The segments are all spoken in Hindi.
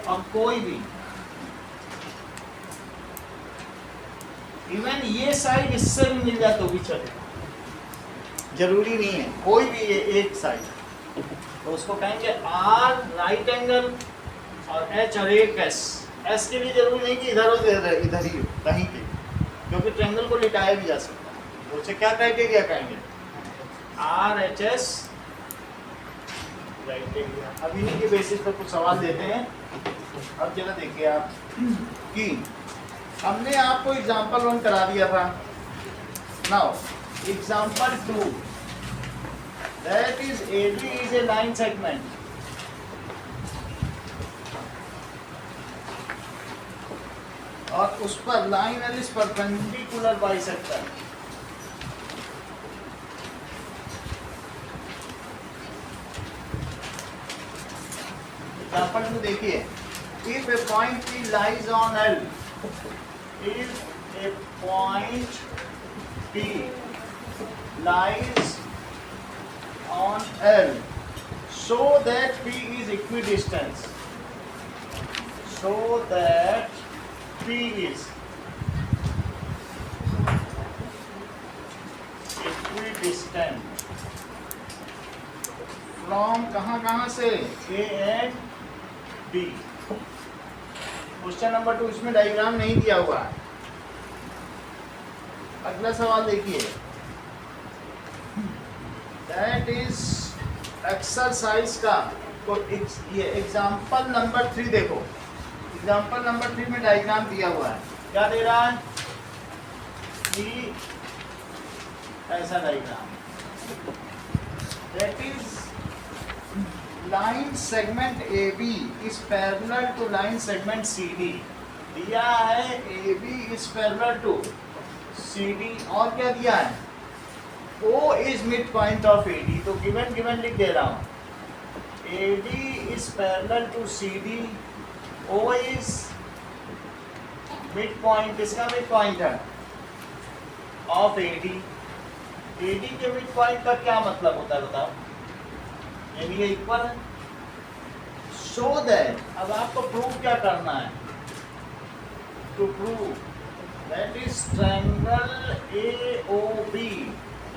और कोई भी इवन ये साइड इससे भी मिल जाए तो भी चलेगा, जरूरी नहीं है कोई भी एक साइड। तो उसको कहेंगे आर राइट एंगल और एच और एक एस। एस के लिए जरूरी नहीं कि इधर हो इधर ही हो कहीं पे, क्योंकि ट्रायंगल को लिटाया भी जा सकता है। तो उसे क्या क्राइटेरिया कहेंगे, आर एच एस क्राइटेरिया। अब इन्हीं के बेसिस पर कुछ सवाल देते हैं। अब जरा देखिए आप कि हमने आपको एग्जाम्पल 1 करा दिया था। Now example 2, that is AB is a line segment और उस पर line L is perpendicular bisector. Example 2 देखिए, if A point P lies on L, if a point P lies on L, so that P is equidistant, so that P is equidistant from कहाँ से, A and B। Question number 2 इसमें डायग्राम नहीं दिया हुआ है। अगला सवाल देखिए, दैट इज एक्सरसाइज का। तो ये एग्जाम्पल नंबर 3 देखो, एग्जाम्पल नंबर 3 में डायग्राम दिया हुआ है। क्या दे रहा है कि ऐसा diagram, that is line segment AB is parallel to line segment CD। दिया है AB is parallel to CD और क्या दिया है, O is mid point of AD। तो गिवन लिख दे रहा हूँ, AD is parallel to CD, O is mid point, इसका मिड पॉइंट है ऑफ AD। AD के मिड पॉइंट का क्या मतलब होता है बताओ, यानी ये इक्वल है। सो दैट, अब आपको प्रूव क्या करना है, to prove that is triangle AOB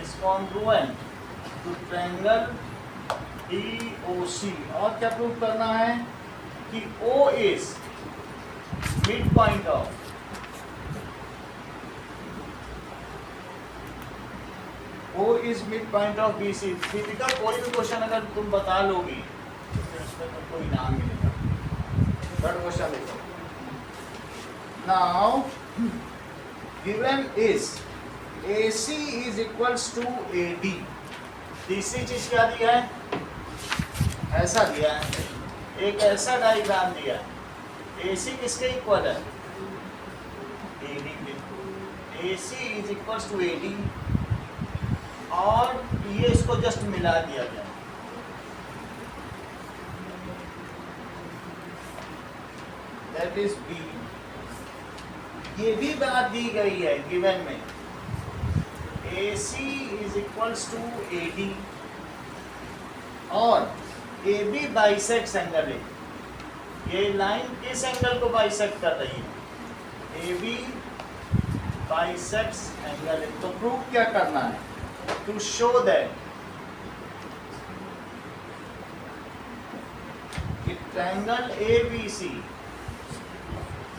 is congruent to triangle DOC। और क्या प्रूव करना है कि O is mid point of O is mid point of BC। Deepika कोई भी क्वेश्चन अगर तुम बता लोगी तो फिर उसमें तुमको इनाम मिलेगा। थर्ड क्वेश्चन देखो, now given is AC is equals to AD। तीसरी चीज क्या दिया है, ऐसा दिया है, एक ऐसा डायग्राम दिया है। AC किसके इक्वल है, AD के। AC is equals to AD और ये इसको जस्ट मिला दिया गया, दैट इज B। ये भी बात दी गई है गिवन में, AC is equals to AD और AB बाइसेक्ट्स एंगल है। ये लाइन किस एंगल को बाइसेक्ट कर रही है, AB बाइसेक्ट्स एंगल है। तो प्रूफ क्या करना है, to show that the triangle ABC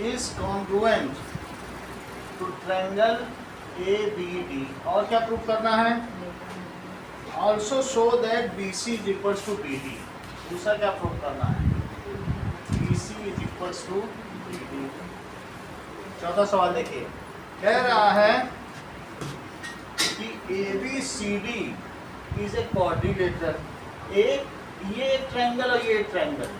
is congruent to triangle ABD। और क्या प्रूफ करना है, also show that BC is equals to BD। दूसरा क्या प्रूफ करना है, BC is equals to BD। चौथा सवाल देखिए, कह रहा है कि ABCD इज ए क्वाड्रिलेटरल। ये ट्रायंगल और ये ट्रायंगल,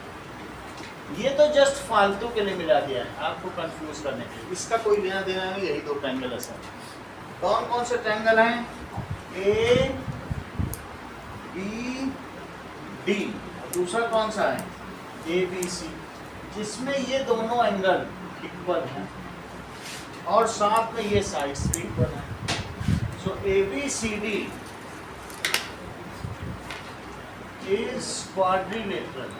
ये तो जस्ट फालतू के लिए मिला दिया है आपको कंफ्यूज करने के लिए, इसका कोई लेना देना नहीं। यही दो ट्रायंगल है सर। कौन कौन से ट्रायंगल हैं, A B D, दूसरा कौन सा है ABC, जिसमें ये दोनों एंगल इक्वल हैं और साथ में ये साइड्स भी इक्वल हैं। So ABCD is quadrilateral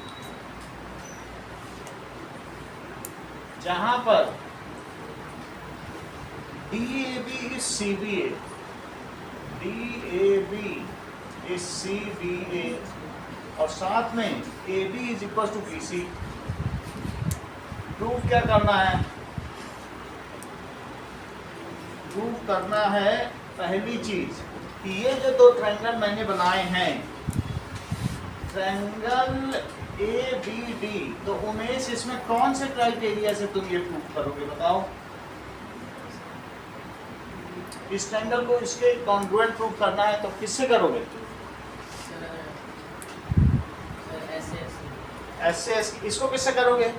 जहां पर DAB is CBA, DAB is CBA और साथ में AB is equal to BC। Proof क्या करना है? प्रूफ करना है पहली चीज कि ये जो दो ट्रायंगल मैंने बनाए हैं, ट्रायंगल ABD, तो उमेश इसमें कौन से क्राइटेरिया से तुम ये प्रूफ करोगे बताओ? इस ट्रायंगल को इसके कॉन्ग्रुएंट प्रूफ करना है तो किससे करोगे? ऐसे इसको किससे करोगे?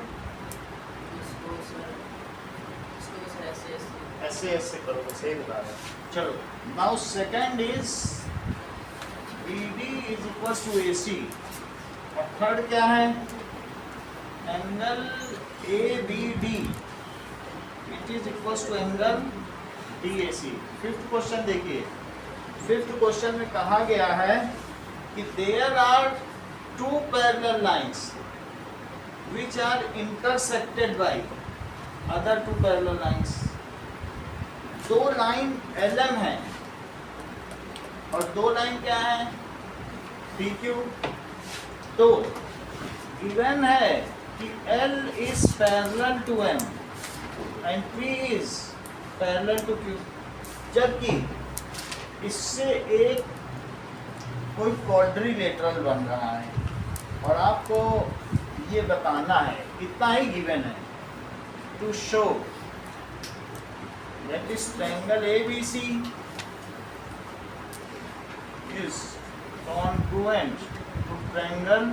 ऐसे करोगे, सही बता रहे हैं। चलो now second is BD is equal to AC और थर्ड क्या है? Angle ABD it is equal to angle DAC। Fifth question देखिए, फिफ्थ क्वेश्चन में कहा गया है कि there are two parallel lines which are intersected by other two parallel lines। दो लाइन LM है और दो लाइन क्या है? PQ। तो गिवन है कि L is parallel to M and P is parallel to Q, जबकि इससे एक कोई क्वाड्रिलेटरल बन रहा है और आपको ये बताना है, इतना ही गिवन है, to show that is triangle ABC is congruent to triangle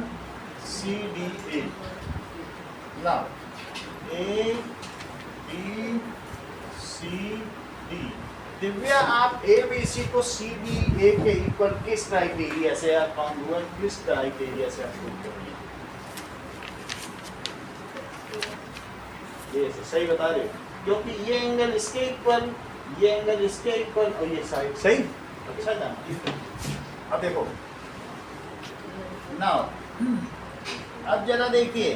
CDA। now A B C D, Divya आप ABC को CDA के इक्वल किस क्राइटेरिया से या कॉन्ग्रुएंट किस क्राइटेरिया से आप प्रूव करोगे? ये सही बता रहे, क्योंकि ये एंगल इसके इक्वल, ये एंगल इसके इक्वल और ये साइड सही। अच्छा था। अब देखो नाउ, अब जरा देखिए,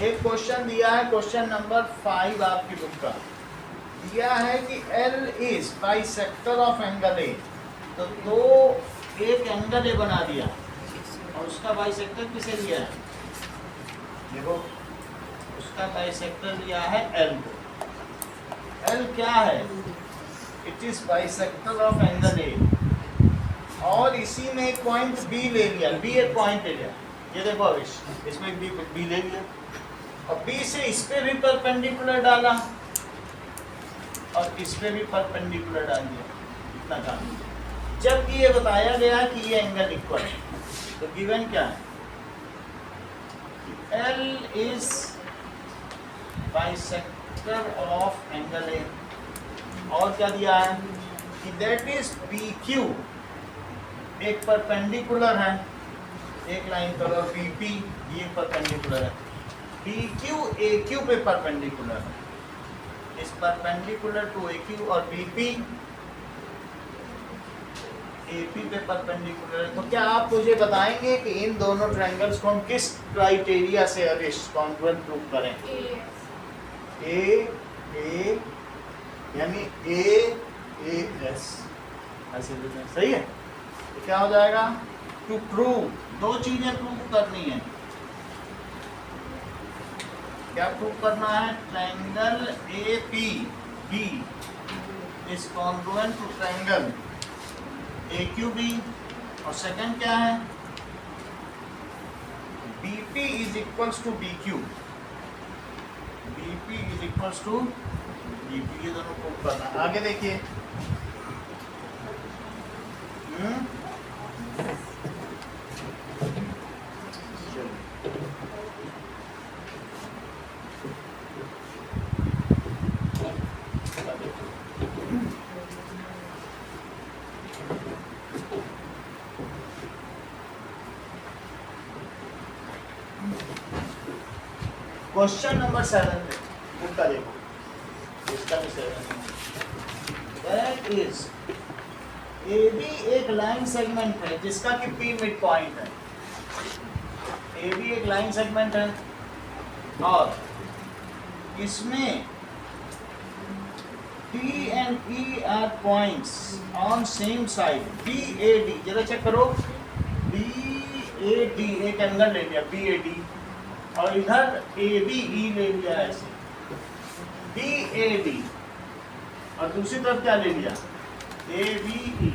एक क्वेश्चन दिया है, क्वेश्चन नंबर 5 आपकी बुक का दिया है कि L is bisector of angle A। तो दो एक एंगल A बना दिया और उसका बाइसेक्टर किसे लिया है? देखो उसका बाइसेक्टर लिया है L को। L क्या है? It is bisector of angle A और इसी में एक पॉइंट B ले लिया, B एक पॉइंट ले लिया, ये देखो इसमें B ले लिया और B से इस पे भी परपेंडिकुलर डाला और इस पे भी परपेंडिकुलर डाल दिया, इतना काम। जबकि ये बताया गया कि ये एंगल इक्वल है, तो गिवन क्या है? L is bisector of angle A और क्या दिया है कि that is PQ एक परपेंडिकुलर है, एक लाइन पर, और BP ये परपेंडिकुलर है। PQ AQ पे परपेंडिकुलर है, इस परपेंडिकुलर टू AQ और BP AP पे परपेंडिकुलर है। तो क्या आप मुझे बताएंगे कि इन दोनों ट्रायंगल्स को हम किस क्राइटेरिया से कॉन्ग्रुएंट प्रूव करें? A यानी AS ऐसे सही है। तो क्या हो जाएगा? टू प्रूव, दो चीजें प्रूव करनी है। क्या प्रूव करना है? Triangle APB is congruent to triangle AQB और सेकंड क्या है? BP is equals to BQ, BP is equals to BP, ये दोनों प्रूव करना है। आगे देखिए, क्वेश्चन नंबर 7 बुक का देखो, इसका भी 7 दैट इज AB एक लाइन सेगमेंट है जिसका कि P मिड पॉइंट है। ए बी एक लाइन सेगमेंट है और इसमें P and E are points on same side. BAD जरा चेक करो, BAD एक एंगल ले लिया BAD और इधर ABE ले लिया ऐसे BAD और दूसरी तरफ क्या ले लिया ABE,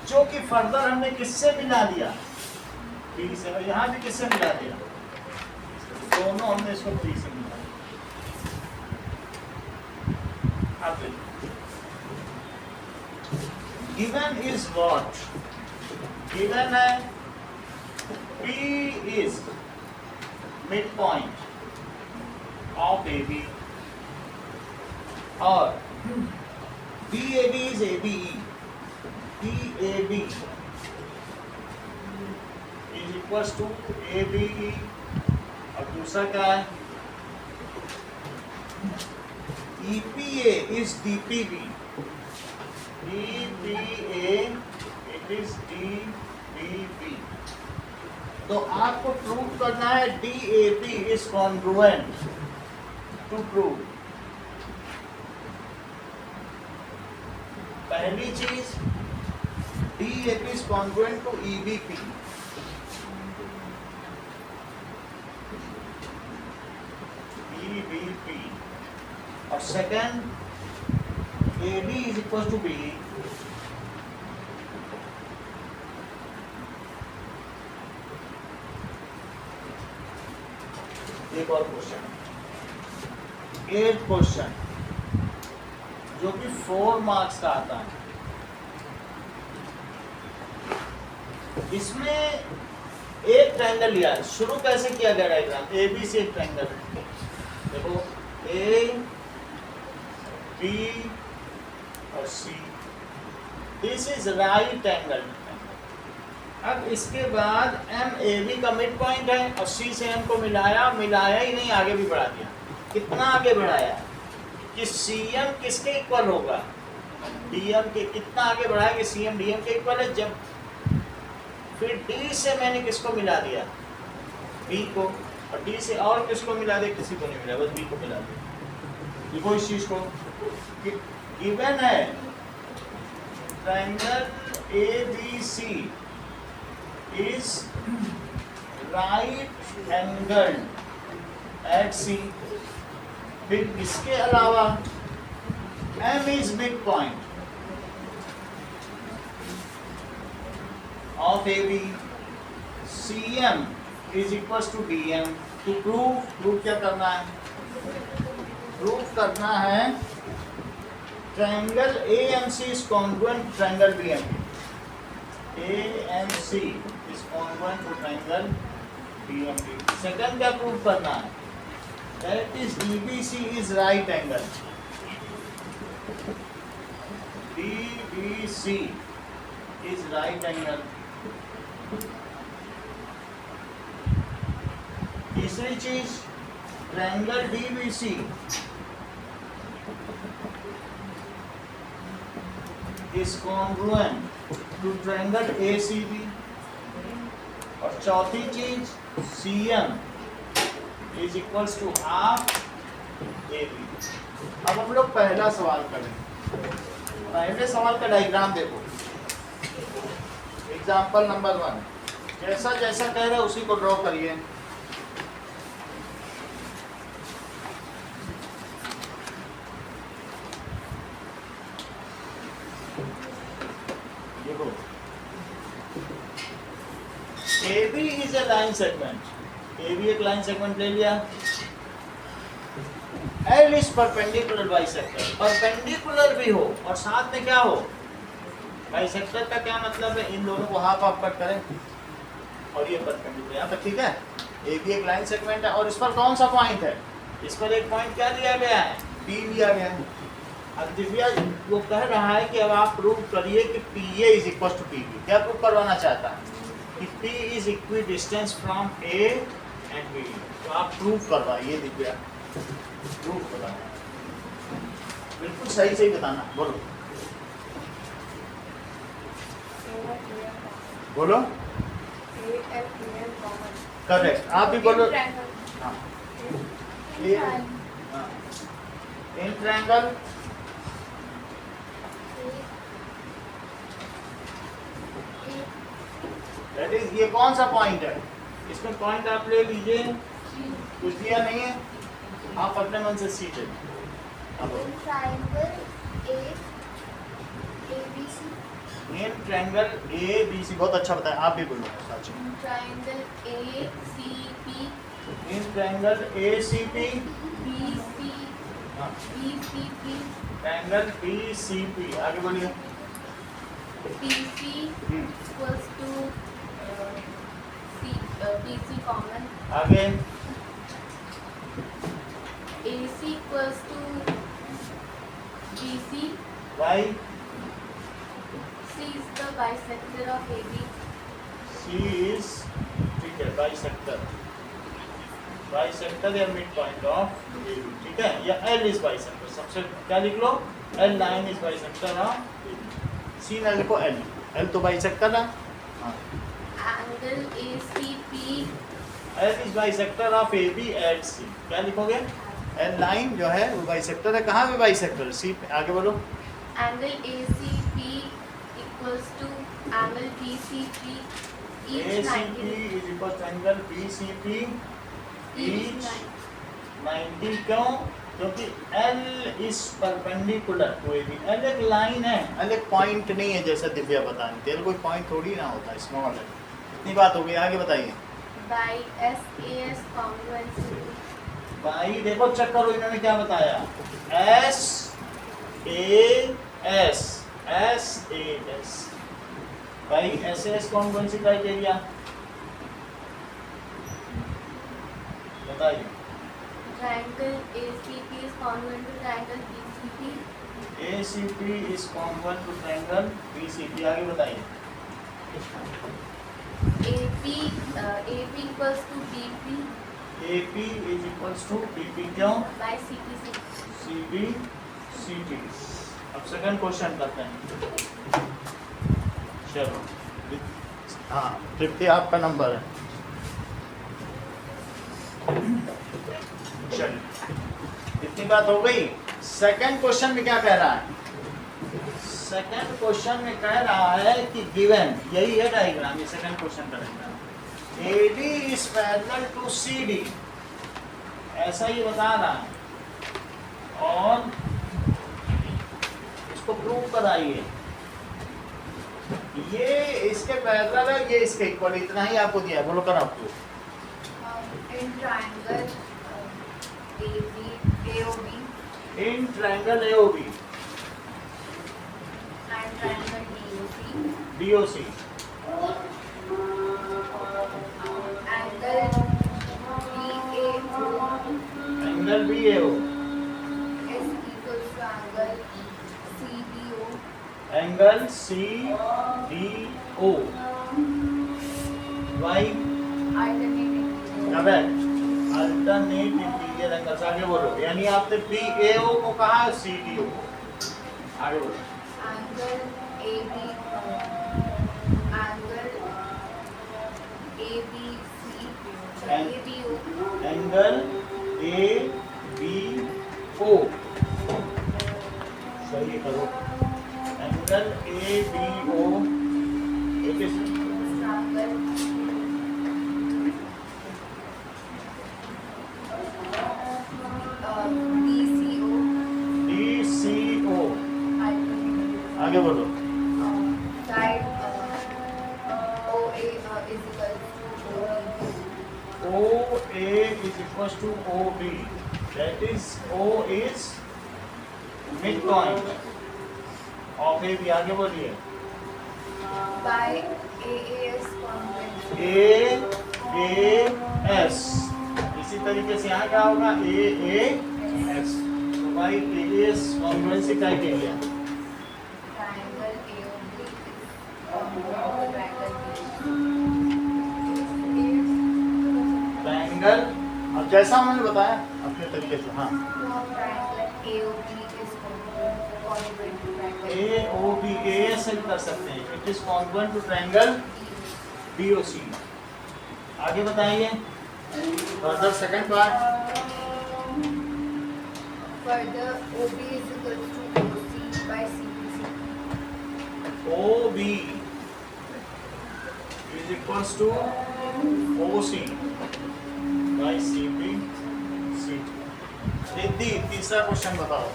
जो कि फर्दर हमने किससे मिला दिया P से, और यहाँ भी किससे मिला दिया, दोनों हमने इसको P से मिला। Given is what? Given है P is midpoint of AB और BAD is ABE. BAB is equals to ABE और दूसरा क्या है EPA is DPB. EPA it is DPB. तो आपको प्रूव करना है DAP is congruent to prove. पहली चीज DAP is congruent to EBP. EBP और second AB is equals to BE. एक और क्वेश्चन, 8th क्वेश्चन जो कि 4 मार्क्स का आता है। इसमें एक ट्रायंगल लिया है, शुरू कैसे किया गया डायग्राम, AB से एक ट्रायंगल देखो A B और C, this is right angle. अब इसके बाद MAB का मिड पॉइंट है और C से M को मिलाया ही नहीं, आगे भी बढ़ा दिया। कितना आगे बढ़ाया कि CM किसके इक्वल होगा, DM के। कितना आगे बढ़ाया कि CM DM के इक्वल है। जब फिर D से मैंने किसको मिला दिया, B को, और D से और किसको मिला दिया, किसी को नहीं मिला, बस B को मिला दिया। देखो इस चीज को, गिवन है triangle ABC is right angled at C. फिर इसके अलावा M is midpoint of AB. CM is equals to DM. To prove क्या करना है, प्रूव करना है triangle AMC is congruent to triangle BMP. AMC is congruent to triangle BMP. Second क्या प्रूव करना है, that is DBC is right angle. DBC is right angle. तीसरी चीज triangle DBC is congruent to triangle ACB. और चौथी चीज CM is equals to half AB. अब हम लोग पहला सवाल करें। पहले सवाल का डायग्राम देखो, एग्जाम्पल नंबर 1। जैसा जैसा कह रहे हैं उसी को ड्रॉ करिए। देखो AB is a line segment. AB एक लाइन सेगमेंट ले लिया। L is perpendicular bisector. Perpendicular भी हो और साथ में क्या हो, बाइसेक्टर का क्या मतलब है, इन दोनों को हाफ हाफ कट करें और ये परपेंडिकुलर। यहाँ पर ठीक है, AB एक लाइन सेगमेंट है और इस पर कौन सा पॉइंट है, इस पर एक पॉइंट क्या लिया गया है, P लिया गया है। अब दिव्या वो कह रहा है कि अब आप प्रूव करिए कि PA is equal to PB। क्या प्रूव करवाना चाहता है कि P is equidistant from A and B। तो आप प्रूव करवाइए दिव्या, प्रूव करवाना, बिल्कुल सही सही बताना। बोलो बोलो करेक्ट, आप भी बोलो। हाँ, इन ट्रायंगल दैट इज, ये कौन सा पॉइंट है? इसमें पॉइंट आप ले लीजिए, कुछ दिया नहीं है, आप अपने मन से सीखे। अब main triangle A B C, बहुत अच्छा बताया, आप भी बोलो साथ में। Triangle A C P, in triangle A C P, B C P, triangle B C P, आगे बोलिए। P C equals to P C common, आगे A C equals to B C, why, C is the bisector of AB. C is, ठीक है, बाइसेक्टर, बाइसेक्टर या mid point of A B, ठीक है, या एल इज बाइसेक्टर, सबसे क्या लिख लो, L line is bisector of A B, C ना लिखो, एल, एल तो बाइसेक्टर है। हाँ, Angle ACP, L is bisector of A B at C, क्या लिखोगे, एल लाइन जो है वो बाइसेक्टर है, कहाँ पे बाइसेक्टर, सी पे, आगे बोलो। angle ACP equals to angle BCP, each A C 90 P degrees. Is equal to angle B C P Each each 90, क्यों? क्योंकि L is perpendicular to A B, L एक लाइन है, L एक पॉइंट नहीं है, जैसा दिव्या बता रही थी, L कोई पॉइंट थोड़ी ना होता है, स्मॉल है। इतनी बात हो गई, आगे बताइए। by SAS congruency. भाई देखो चेक करो, इन्होंने क्या बताया, S A S, S A S, भाई एस एस कौन सी क्राइटेरिया बताइए। Triangle ACP is congruent to triangle BCP. A C P is congruent to triangle B C P, आगे बताइए। AP equals to BP A P is equals to B P, क्यों? by CPC. C B C T. अब सेकंड क्वेश्चन करते हैं, चलो। हाँ, तृप्ति आपका नंबर है, चलिए इतनी बात हो गई। सेकंड क्वेश्चन में क्या कह रहा है, सेकंड क्वेश्चन में कह रहा है कि गिवन, यही है डायग्राम, ये सेकंड क्वेश्चन का diagram, AD is parallel to CD, ऐसा ही बता रहा है, और इसको प्रूव कराइए, ये इसके पैरेलल है, ये इसके इक्वल, इतना ही आपको दिया है, बोलो कराओ proof. In triangle AOB in triangle AOB and triangle DOC, DOC, angle BAO angle BAO, is equals to angle CBO. Angle CDO, why correct, alternate interior angles, आगे बोलो, यानी आपने BAO को कहा CDO को, आगे बोलो। Angle AB, angle ABC, ABO, angle ABO, सही करो, एंगल ABO, एक angle DCO, DCO, आगे बोलो। side OA is equal to OB. OA is equals to OB, that is O is midpoint of AB, आगे बोलिए। By AAS congruent. AAS, इसी तरीके से यहाँ क्या होगा, AAS, तो भाई AAS congruency criteria, Triangle AOB is congruent to triangle triangle, अब जैसा मैंने बताया अपने तरीके से, हाँ, triangle AOB is congruent to triangle AOB AS से भी कर सकते हैं, it is congruent to triangle BOC, आगे बताइए further second part. Further, OB is equal to OC by CBC. OB is equals to OC by CB CT। Riddhi तीसरा क्वेश्चन बताओ।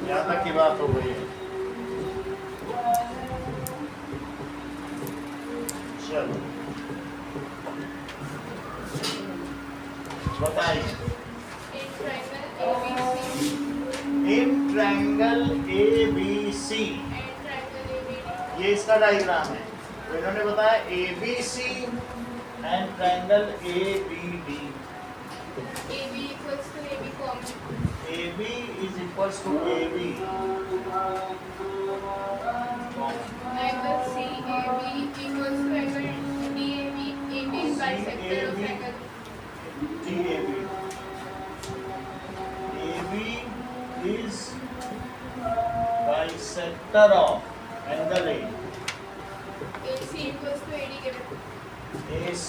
यहाँ तक की बात हो गई है। चलो बताइए। In triangle in ABC triangle ABC, and triangle ABD. ये इसका डायग्राम है। तो इन्होंने बताया ABC and triangle ABD। AB equals to AB common. AB is equals to AB। Angle CAB equals to angle DAB. AB is bisector of angle. DAB। AB is bisector of angle A। AC equals to AD given. AC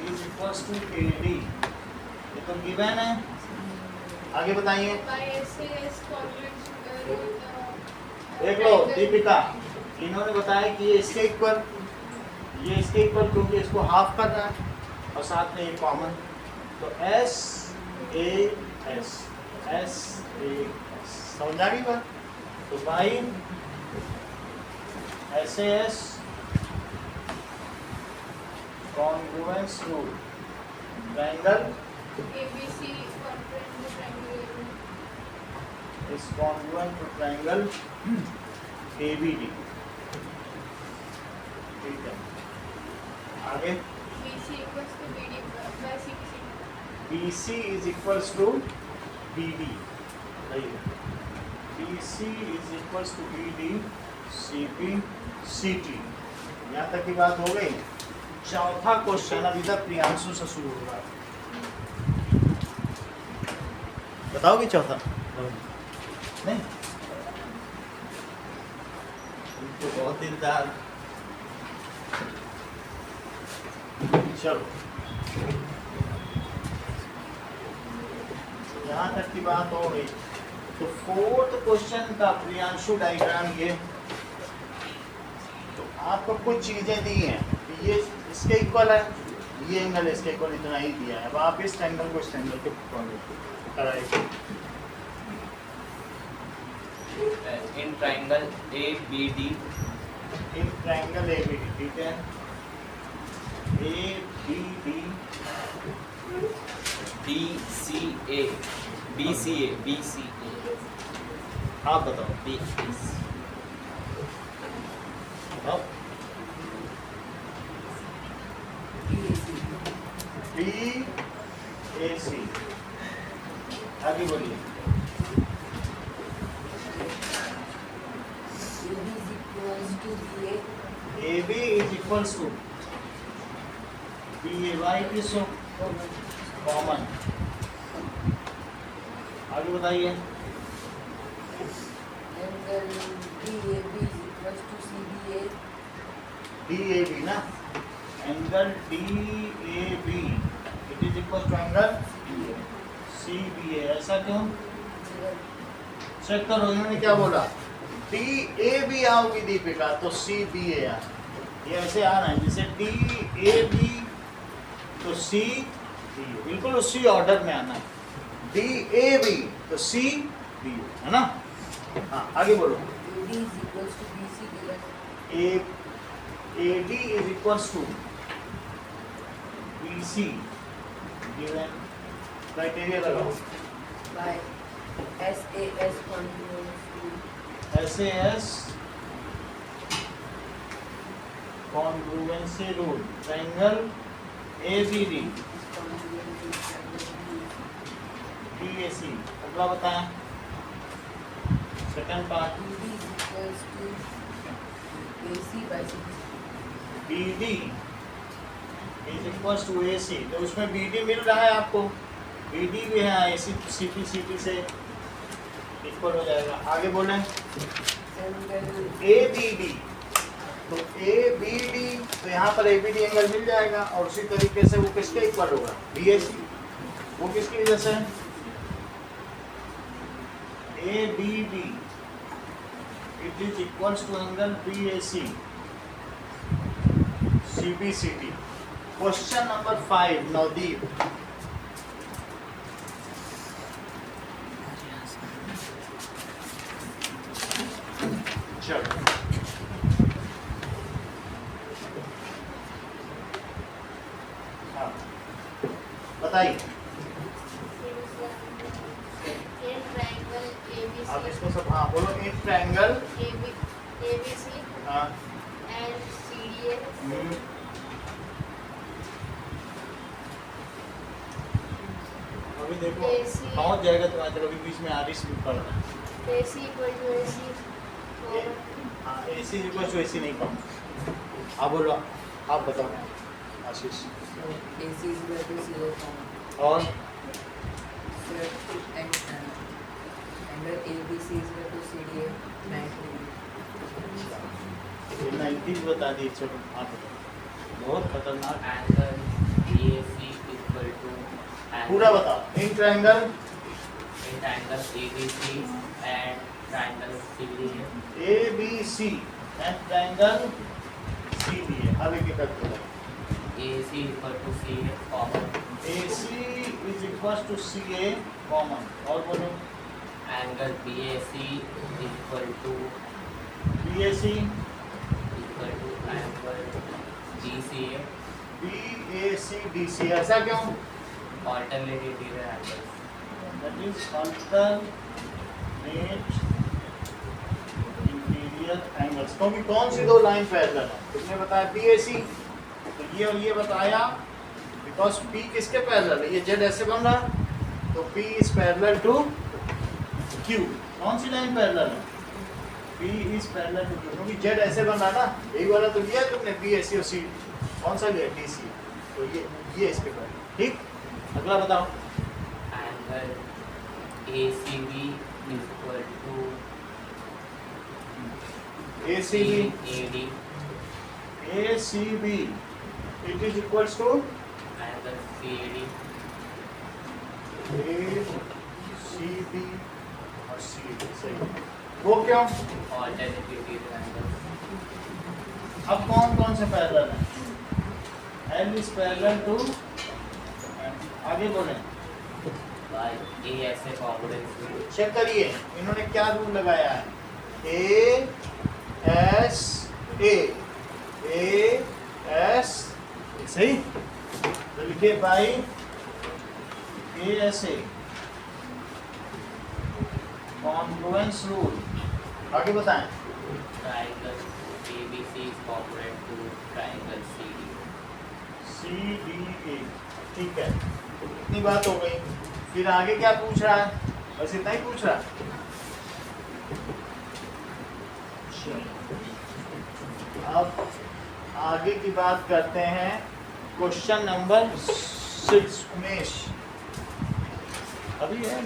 is equals to AD। ये तो गिवन है। आगे बताइए। By SAS congruent देख लो दीपिका, इन्होंने बताया कि ये इसके इक्वल, ये इसके इक्वल क्योंकि इसको हाफ कर रहा है और साथ में ये कॉमन। तो S A S, S A S, समझ आ गई बात। तो भाई S A S congruence rule triangle ABC congruent to triangle ABD. is congruent to triangle ABD। ठीक है, आगे BC equals to BD by CBC. BC is equals to BD, सही है। BC is equals to BD CP CT। यहाँ तक की बात हो गई। चौथा क्वेश्चन अभी तक प्रियांशु से शुरू हो रहा है। बताओगे चौथा? नहीं, तो बहुत इंतजार। चलो यहाँ तक की बात हो गई। तो फोर्थ क्वेश्चन का प्रियांशु डायग्राम ये। तो आपको कुछ चीजें दी हैं कि ये इसके इक्वल है, ये एंगल इसके इक्वल, इतना ही दिया है। अब आप इस एंगल को इस एंगल के कराइए। in triangle ABD, in triangle ABD, ठीक है। ABD BCA, BCA, आप बताओ। अब BAC, आगे बोलिए। AB is equals to BAY is so common। आगे बताइए। DAB ना, angle DAB it is equal to angle CBA। ऐसा क्यों? चेक करो इन्होंने क्या बोला। DAB आओगी दीपिका तो CBA आ, ये ऐसे आना है जैसे DAB तो CBA, बिल्कुल उसी ऑर्डर में आना है। DAB तो CBA, है ना। हाँ आगे बोलो। AD is equals to BC given criteria लगाओ। SAS congruency rule triangle ABD BAC। अगला बताएं second part. BD is equals to AC, तो उसमें BD मिल रहा है आपको। BD भी है AC CP से। इक्वल हो जाएगा। आगे बोलें ए बी डी, तो ए बी डी, तो यहाँ पर ए बी डी एंगल मिल जाएगा और उसी तरीके से वो किसके इक्वल होगा, बी ए सी। वो किसकी वजह से, A B D it is equals to angle B A C C B C D. Question number 5 Navdeep. चलो हाँ बताइए, आप इसको सब हाँ बोलो। एक ट्रायंगल ABC हाँ and CDA अभी देखो AC पहुंच जाएगा तुम्हारे तक, अभी बीच में आरिश भी पड़ रहा है। AC equal to AC हाँ ए सी इक्वल टू ए सी नहीं पहुंच। आप बोलो, आप बताओ आशीष। AC is equal to CA और angle ABC is equal to CDA 90 90 बता दिए। चलो आप बताओ, बहुत खतरनाक। एंगल BAC इक्वल टू पूरा बताओ। In triangle triangle ABC and triangle CDA A B C and triangle C D A. अब एक एक करके बताओ। AC equal to CA common A C is equal to C A common. और बोलो angle BAC equal to B A C angle BCA B A C D C. ऐसा क्यों, alternative angles that is alternate interior angles. क्योंकि कौन सी दो लाइन पैरेलल है, तुमने बताया बी ए सी, तो ये और ये बताया बिकॉज पी किसके पैरेलल है, ये जेड ऐसे बन रहा है, तो P is parallel to Q. कौन सी लाइन पैरेलल है, P is parallel to Q, क्योंकि जेड ऐसे बन रहा है ना। यही वाला तो लिया तुमने बी ए सी और सी, कौन सा लिया डी सी, तो ये इसके पैरेलल। ठीक, अगला बताओ। Angle ACB equal to A C B AD A C B it is equals to angle CAD A C B और सी डी। सही, वो क्यों, ऑल्टरनेटिव एंगल्स अब कौन कौन से पैरेलल हैं, एल इज पैरेलल टू, आगे बोलें। बाय A ऐसे कॉन्ग्रुएंस चेक करिए इन्होंने क्या रूल लगाया है, ए एस सही, तो लिखिए by A S A congruence rule. आगे बताएं। triangle ABC is congruent to triangle CD C D A. ठीक है, इतनी बात हो गई। फिर आगे क्या पूछ रहा है, बस इतना ही पूछ रहा है। अब आगे की बात करते हैं। क्वेश्चन नंबर 6 उमेश, अभी है,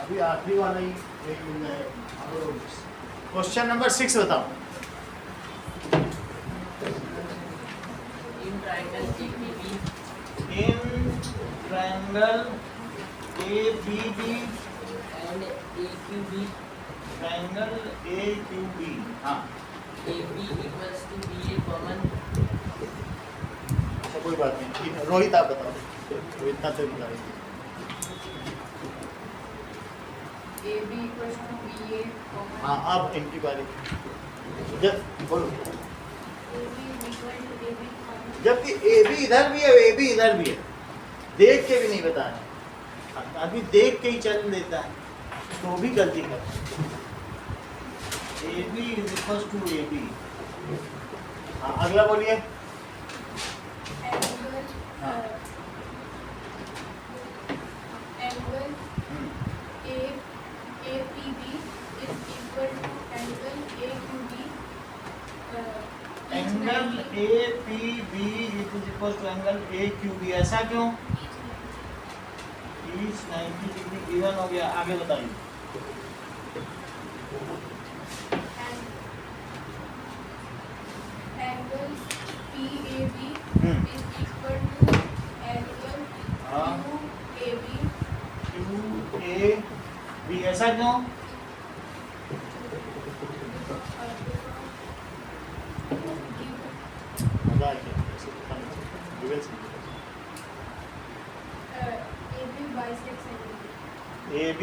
अभी आखिरी वाला ही एक मिल जाएगा। क्वेश्चन नंबर 6 बताओ। in triangle ABB in triangle A B D and AQB triangle A Q B. हाँ AB equals to BA common अच्छा कोई बात नहीं। रोहित आप बताओ, तो इतना तो बता रही। AB equals to BA common हाँ अब इनकी बारी। जब बोलो, AB is equal to AB common जबकि ए बी इधर भी है, ए बी इधर भी है, देख के भी नहीं बताना। अभी देख के ही चल देता है तो भी गलती करता है। A B is equal to A B. हाँ अगला बोलिए। angle हाँ। angle APB is equal to angle AQB angle A P B is equal to angle A Q B. ऐसा क्यों, इस 90 डिग्री गिवन हो गया। आगे बताइए। Angle PAB hmm. is equal to angle हाँ। QAB QAB ऐसा क्यों? मजा आ गया ऐसे पता नहीं चला। Google से AB bisects angle. AB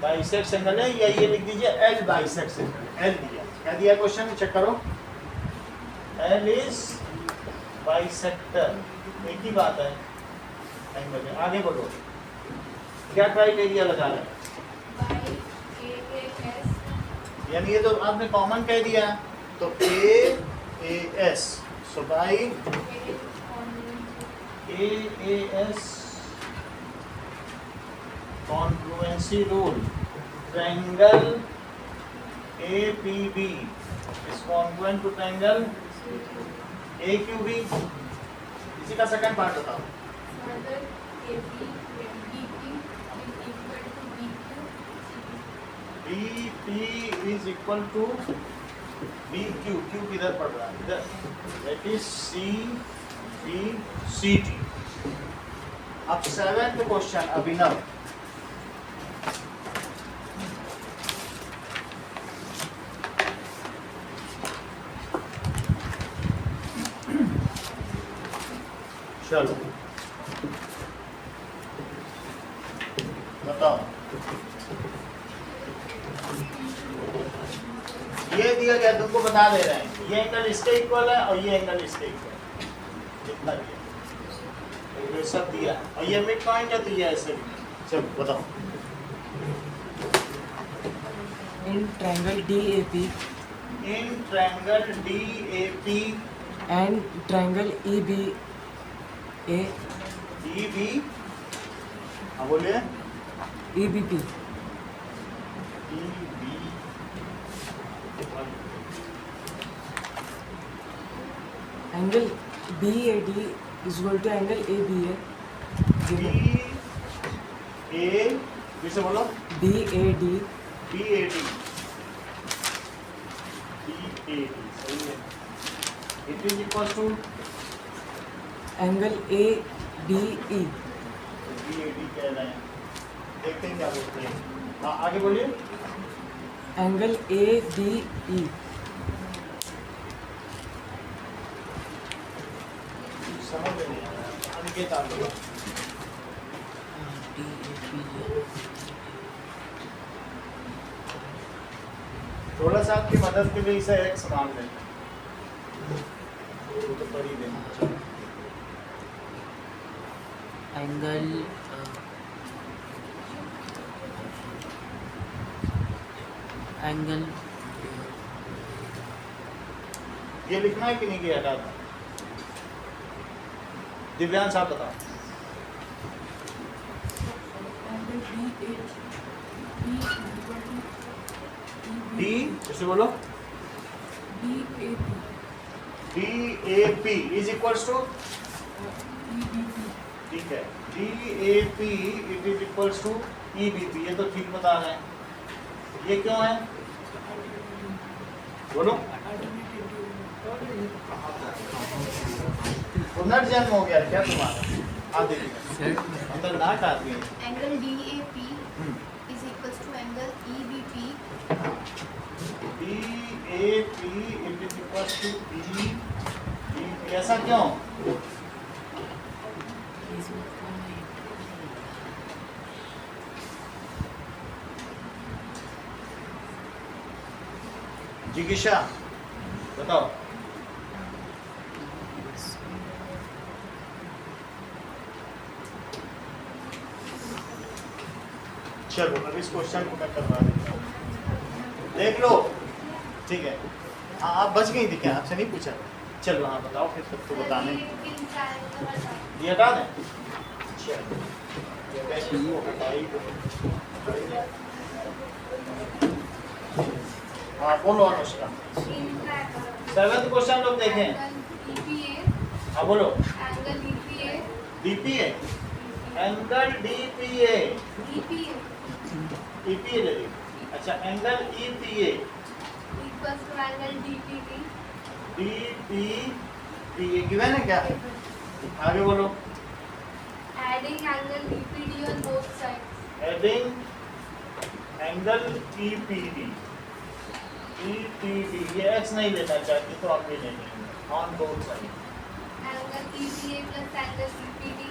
bisects angle है, या ये लिख दीजिए L बाइसेक्स एंगल। L दिया, क्या दिया क्वेश्चन में, चेक करो। L इज बाइसेक्टर, एक ही बात है एंगल में। आगे बढ़ो, क्या क्राइटेरिया लगा रहे हैं? By AAS यानी ये तो आपने कॉमन कह दिया, तो AAS, so by AAS congruency rule, triangle APB is congruent to triangle AQB। इसी का सेकंड पार्ट बताओ। further AB DP is equal to BP is equal to BQ, Q किधर पड़ रहा है? इधर, that is CBCD। अब सेवेंथ क्वेश्चन अभिनव। चलो बताओ, ये दिया गया, तुमको बता दे रहे हैं, ये एंगल इसके इक्वल है और ये एंगल इसके इक्वल है, कितना दिया, ये सब दिया, और ये मिड पॉइंट है तो ये ऐसे भी। चलो बताओ। In triangle DAP in triangle DAP and triangle EBA EB, हाँ बोलिए, EBP EB angle BAD is equal to angle ABA given A फिर से बोलो, BAD BAD सही है। It is equal to angle ADE BAD कह रहे हैं, देखते हैं क्या बोलते हैं। हाँ आगे बोलिए। angle ADE समझ में नहीं आ रहा, अनिकेत आप बोलो। थोड़ा सा आपकी मदद के लिए इसे एक्स मान लें, वो तो कर ही देना। चलो angle angle ये लिखना है कि नहीं कि हटा था? दिव्यांश आप बताओ। डी जैसे बोलो, DAP इज इक्वल्स टू, ठीक है, DAP it is equals to EBP, ये तो ठीक बता रहे हैं। ये क्यों है बोलो? पुनर्जन्म हो गया क्या तुम्हारा? हाँ देखिए अंदर ना काटती है। angle DAP is equals to angle EBP DAP it is equals to EBP, ऐसा क्यों? जिज्ञासा बताओ। चलो अब इस क्वेश्चन को मैं करवा देता हूँ, देख लो, ठीक है। हाँ आप बच गई थी क्या, आपसे नहीं पूछा? चलो हाँ बताओ फिर, तब तो बताने ये हटा दें। चलो ये बैक इसको हटा ही दो। हाँ बोलो अनुष्का। सेवेंथ क्वेश्चन लोग देखें। हाँ बोलो। angle EPA DPA, angle DPA, EPA ले ली, अच्छा angle EPA equals to angle DPD. DPPA given है क्या? आगे बोलो। Adding angle DPD on both sides. Adding angle EPD ये x नहीं लेना चाहती तो आप भी नहीं लेंगे on both side. Angle EPA plus angle DPD.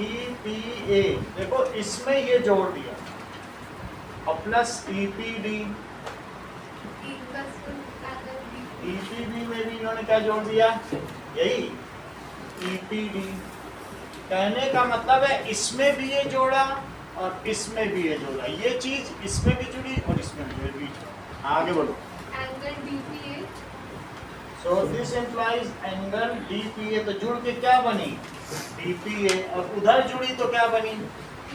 EPA देखो इसमें ये जोड़ दिया और plus EPD Equals to angle DPD. EPD में भी इन्होंने क्या जोड़ दिया? यही EPD। कहने का मतलब है इसमें भी ये जोड़ा और इसमें भी ये जोड़ा, ये चीज इसमें भी जुड़ी और इसमें भी जुड़ी। आगे बोलो। Angle DPA. So this implies angle DPA तो जुड़ के क्या बनी? DPA और उधर जुड़ी तो क्या बनी?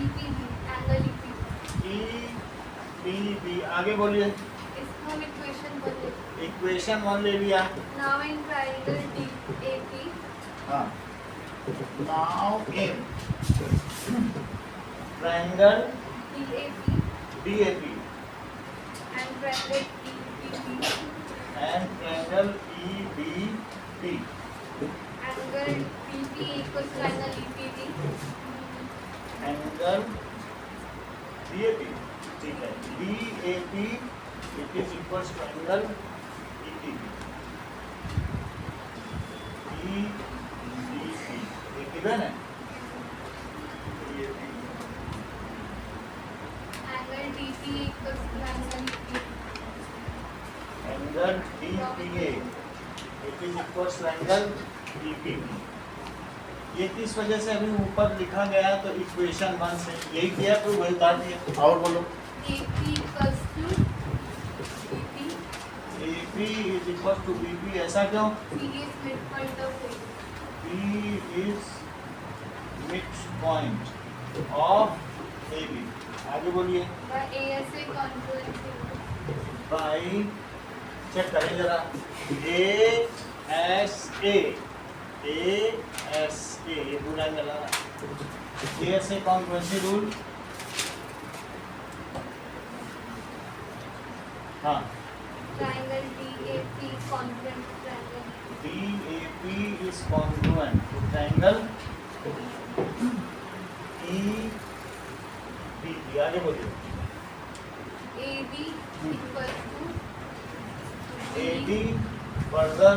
EPD. Angle EPD. EPB। आगे बोलिए। इसको हम equation बोलते हैं. इक्वेशन 1 ले लिया। Now in triangle DAP. हाँ now in triangle DAP DAP and triangle EPP. and triangle EBP Angle DP equals to angle EPD. Angle DAP ठीक है DAP it is equals to angle EPB EBP ये किधर है? DAP Angle DP equals to angle EPD. Angle DPA it is equals to angle EPB। ये किस वजह से अभी ऊपर लिखा गया है तो इक्वेशन 1 से यही किया तो वही उतार दिया। और बोलो। AP equals to BP. AP is equal to BP ऐसा क्यों? P is midpoint of A. P is midpoint of AB। आगे बोलिए। By ASA congruence. By check करें जरा ASA ये पूरा एंगल आ रहा है। ASA congruency rule. हाँ Triangle DAP congruent to triangle. DAP is congruent to triangle EBP। आगे बोलिए। AD equals to AD further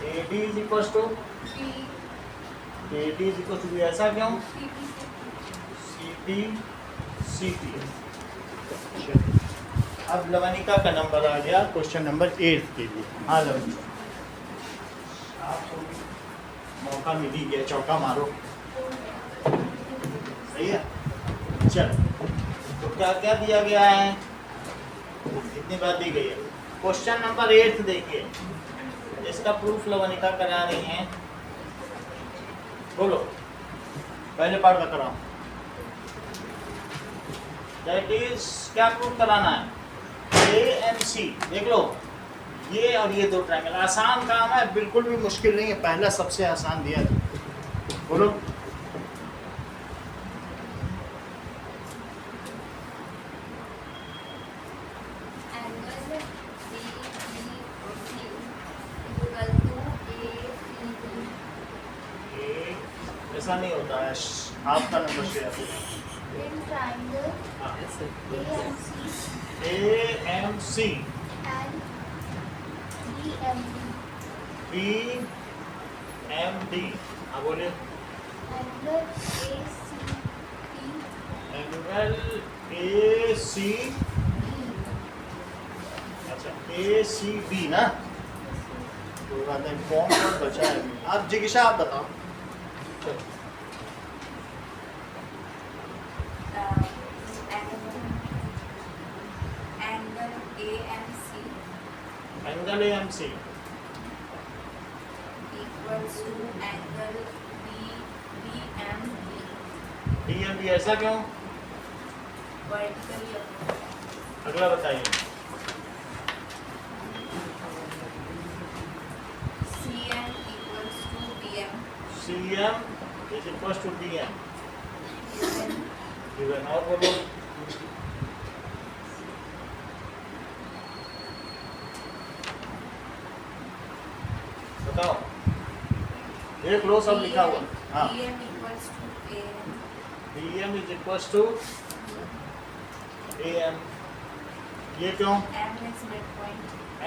AD is equals to B. AD is equals to B ऐसा क्यों? CP. CP अब लवनिका का नंबर आ गया क्वेश्चन नंबर 8 के लिए। हाँ लवनिका आपको मौका मिल ही गया, चौका मारो। सही है चल तो क्या क्या दिया गया है? कितनी बात दी गई है? क्वेश्चन नंबर 8 देखिए इसका प्रूफ लवनिका करा रही हैं। बोलो पहले पार्ट का कराओ। दैट इज क्या प्रूफ कराना है? AMC देख लो ये और ये दो ट्रायंगल। आसान काम है, बिल्कुल भी मुश्किल नहीं है, पहला सबसे आसान दिया था। बोलो Angle DEC equal to ACB. ये ऐसा नहीं होता है, आपका नंबर शेयर। In triangle ऐसे AMC AMC and BMD. BMD हाँ बोलिए। Angle एंगल ACB अच्छा ACB ना तो बात है कौन कौन बचा है? आप जिगिशा आप बताओ। Angle AMC angle AMC equals to angle BMD. DMB ऐसा क्यों? Vertically अगला बताइए। CM equals to DM. CM is equals to DM Then given और बोलो बताओ, देख लो सब लिखा हुआ। हाँ, DM equals to AM. BM is equals to AM। ये क्यों? M is midpoint.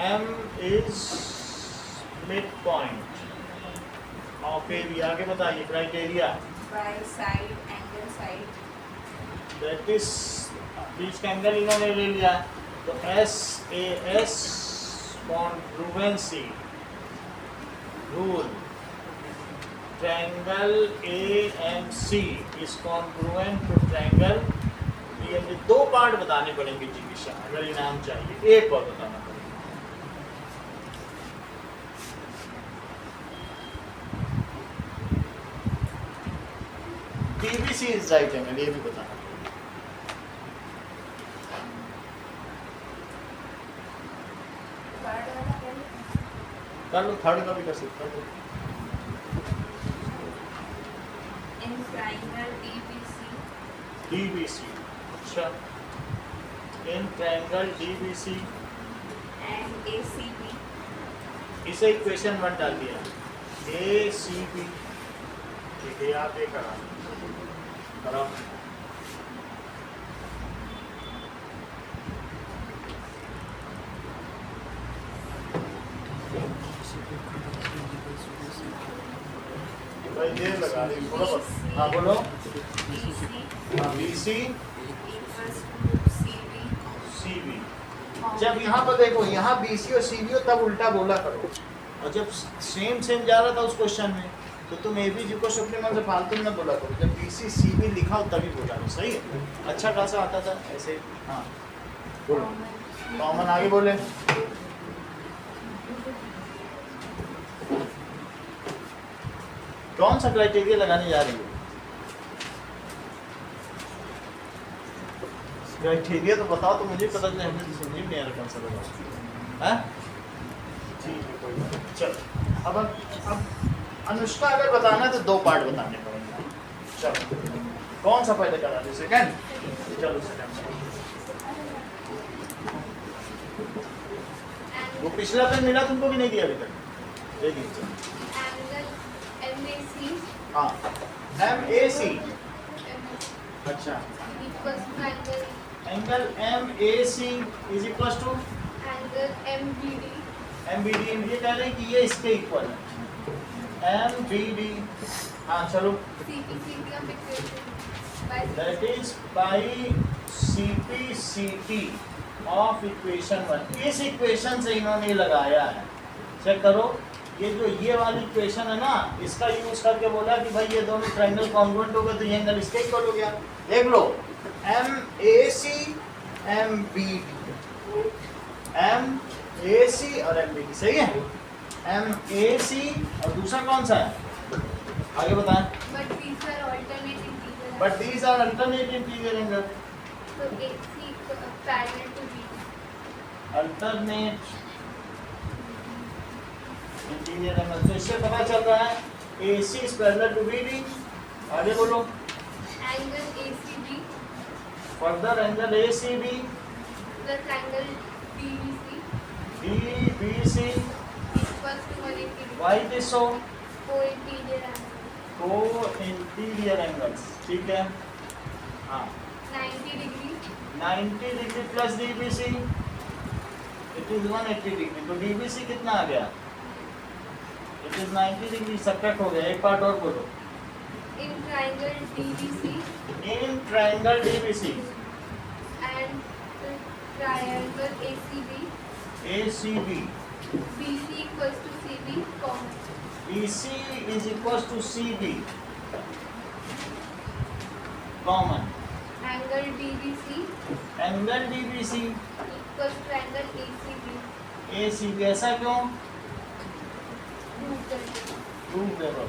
M is midpoint of AB। आगे बताइए criteria. By side, angle side. That is बीच का एंगल इन्होंने ले लिया, तो SAS congruency rule, triangle AMC is congruent to triangle BMD। दो पार्ट बताने पड़ेंगे जी विषय, अगर इनाम चाहिए एक बार बताना पड़ेगा। DBC इज राइट एंगल, ये भी बताना पड़ेगा। Third वाला क्या है? कर लो, थर्ड का भी कर सकते हो। In triangle DBC, DBC, अच्छा, in triangle DBC and ACB, इसे इक्वेशन 1 डाल दिया, ACB। ठीक है, आप ये करा करो। भाई देर लगा रही थोड़ा बहुत। हाँ बोलो। BC हाँ, BC equals to CB. CB। जब यहाँ पर देखो, यहाँ BC और CB हो तब उल्टा बोला करो, और जब सेम जा रहा था उस क्वेश्चन में तो तुम ABG को अपने मन से फालतू में बोला करो। जब BC CB लिखा हो तभी बोला करो, सही है? अच्छा खासा आता था ऐसे। हाँ बोलो, कॉमन आगे बोले। कौन सा क्राइटेरिया लगाने जा रही हो? क्राइटेरिया तो बताओ, तो मुझे पता चले, हमें समझ में नहीं आ रहा कौन सा लगाओ। हैं? ठीक है, कोई बात नहीं। चलो, अब अनुष्का अगर बताना है तो दो पार्ट बताने पड़ेंगे। चलो, कौन सा पहले करा दे? सेकंड? चलो सेकंड। वो पिछला पेन मिला तुमको कि नहीं दिया अभी तक? दे दीजिए। Angle MAC हाँ, MAC। अच्छा, equals to angle angle MAC is equal to MBD. MBD। ये कह रहे हैं कि ये इसके इक्वल है, MBD। हाँ चलो, CP of equation by that is by CP of equation 1। इस इक्वेशन से इन्होंने लगाया है। चेक करो, ये जो ये वाली इक्वेशन है ना, इसका यूज करके बोला कि भाई ये दोनों ट्रायंगल कॉन्ग्रुएंट हो गए तो ये एंगल इसके इक्वल हो गया। देख लो, MAC MBD, MAC और MBD, सही है? MAC और दूसरा कौन सा है? आगे बताएं। but these are alternate integral. But these are alternate interior angle. So AC parallel to B. Alternate interior angle. तो इससे पता चल रहा है AC is parallel to BD। आगे बोलो। Angle ACB further angle ACB plus angle DBC DBC। equals to 180 degree. Why it is so? Co-interior angle. को इंटीरियर एंगल्स, ठीक है। हाँ, 90 degree 90 degree plus DBC it is 180 degree. तो DBC कितना आ गया? It is 90 degree. सब्ट्रैक्ट हो गया। एक पार्ट और बोलो। in triangle DBC in triangle DBC and triangle ACB, ACB BC equals to CB, common. BC is equals to CB common। Angle DBC angle DBC equals to angle ACB. ACB। ऐसा क्यों? Prove करके. प्रूफ दे दो।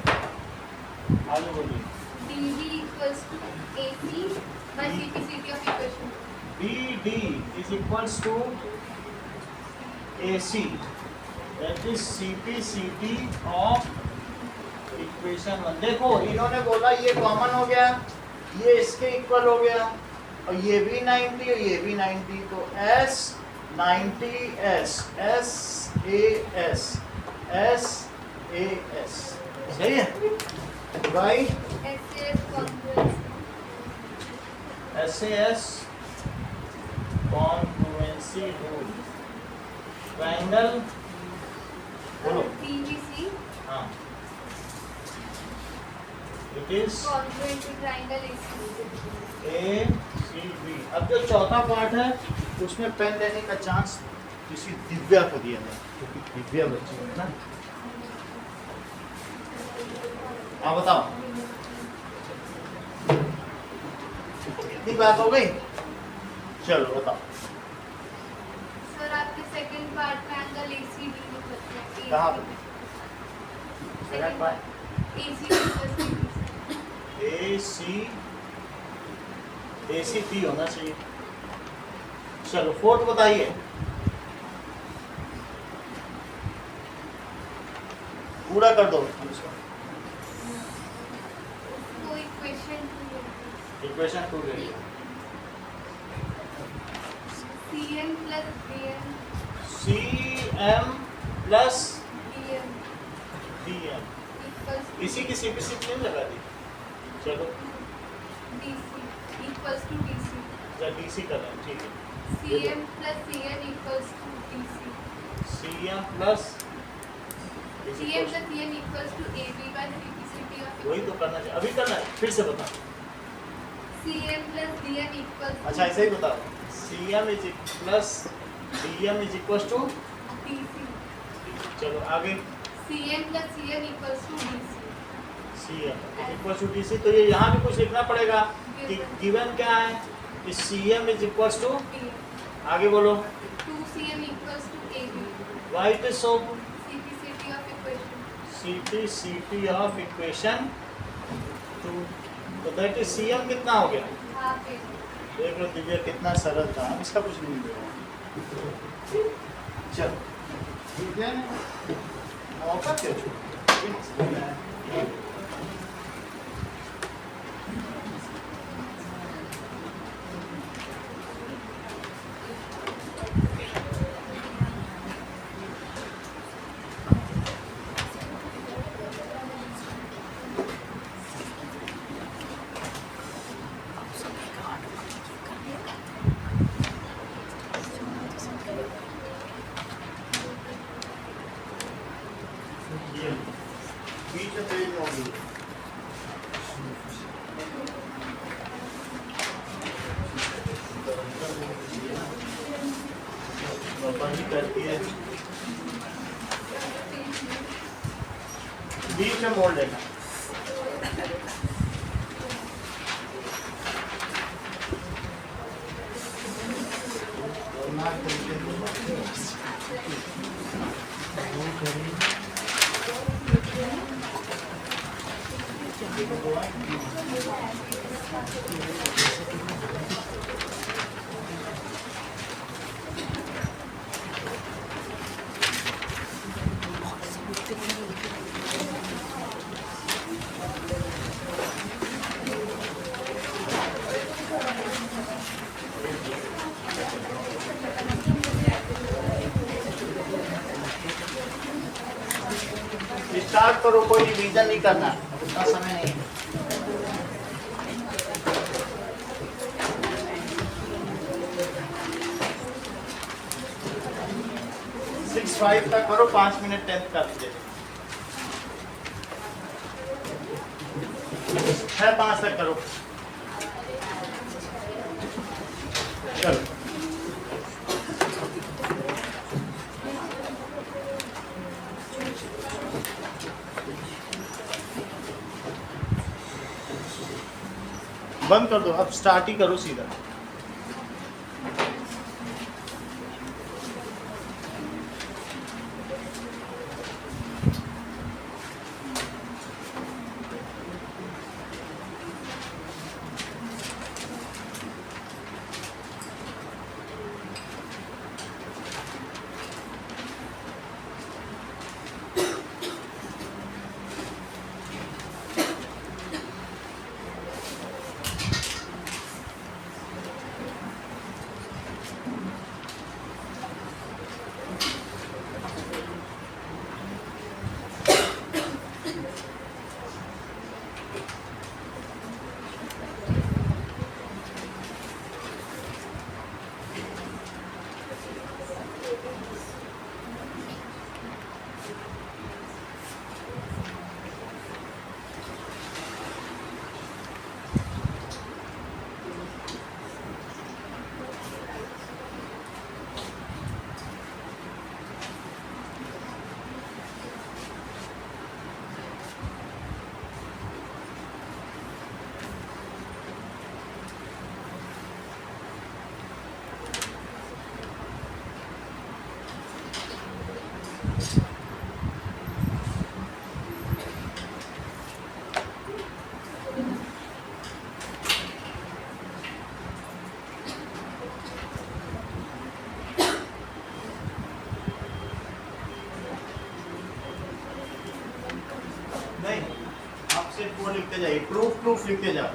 आगे बोलिए। DB equals to AC by CP of equation. BD is equals to AC, that is CP of equation 1। देखो, इन्होंने बोला ये कॉमन हो गया, ये इसके इक्वल हो गया, और ये भी 90 और ये भी 90, तो S 90S S A S S A S, सही है भाई। SAS कॉन्ग्रुएंसी रूल, ट्रायंगल बोलो। PVC हाँ, it is congruent to triangle ACB। अब जो चौथा पार्ट है उसमें पेन लेने का चांस किसी दिव्या को दिया है, क्योंकि दिव्या बच्ची है ना। आप बताओ कितनी बात हो गई? चलो बताओ। सर आपके सेकंड पार्ट में एंगल ACD निकलता है। कहाँ पे? Second part ACD plus ACP होना चाहिए। चलो फोर्थ बताइए। पूरा कर दो इसको। तो इक्वेशन इक्वेशन 2 ले लो। CM plus DM CM plus DM DM, equals to इसी की CPC नहीं लगा दी। चलो DC equals to DC या DC कर रहे हैं, ठीक है। CM plus CN equals to DC CM plus CM plus CN equals to AB by the reciprocity of वही तो करना चाहिए, अभी करना है, फिर से बताओ। CM plus DN equals to अच्छा ऐसे ही बताओ। CM is plus DM is equal to, DC चलो आगे। CM plus CN equals to DC CM is equal to DC, तो ये यहाँ भी कुछ लिखना पड़ेगा कि गिवन क्या है कि CM is equal to, DM आगे बोलो। 2CM equals to AB वाइट so CPCT of equation CPCT of equation 2, तो दैट इज CM कितना हो गया? half AB देख लो दिव्या कितना सरल था, इसका कुछ नहीं मिलेगा। चलो ठीक है, मौका क्यों छोड़ा? बीच में पेज में होगी। पानी करती है, बीच में मोड़ लेना। स्टार्ट करो, कोई रिवीजन नहीं करना, उतना समय नहीं है। 6-5 तक करो, 5 मिनट 10th का दीजिए। 6-5 तक करो। चलो बंद कर दो, अब स्टार्ट ही करो सीधा। लिखते जाइए, प्रूफ लिखते जाओ।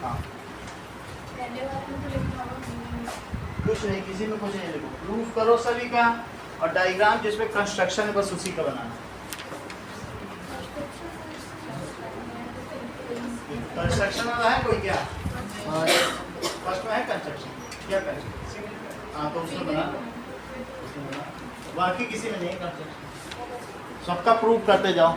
हाँ पहले वाले में तो लिखना होगा। कुछ नहीं, किसी में कुछ नहीं लिखो, प्रूफ करो सभी का, और डायग्राम जिसमें कंस्ट्रक्शन है बस उसी का बनाना। कंस्ट्रक्शन वाला है कोई क्या? फर्स्ट में है कंस्ट्रक्शन, क्या करें? हाँ तो उसमें बना लो, उसमें बना। बाकी किसी में नहीं कंस्ट्रक्शन, सबका प्रूफ करते जाओ।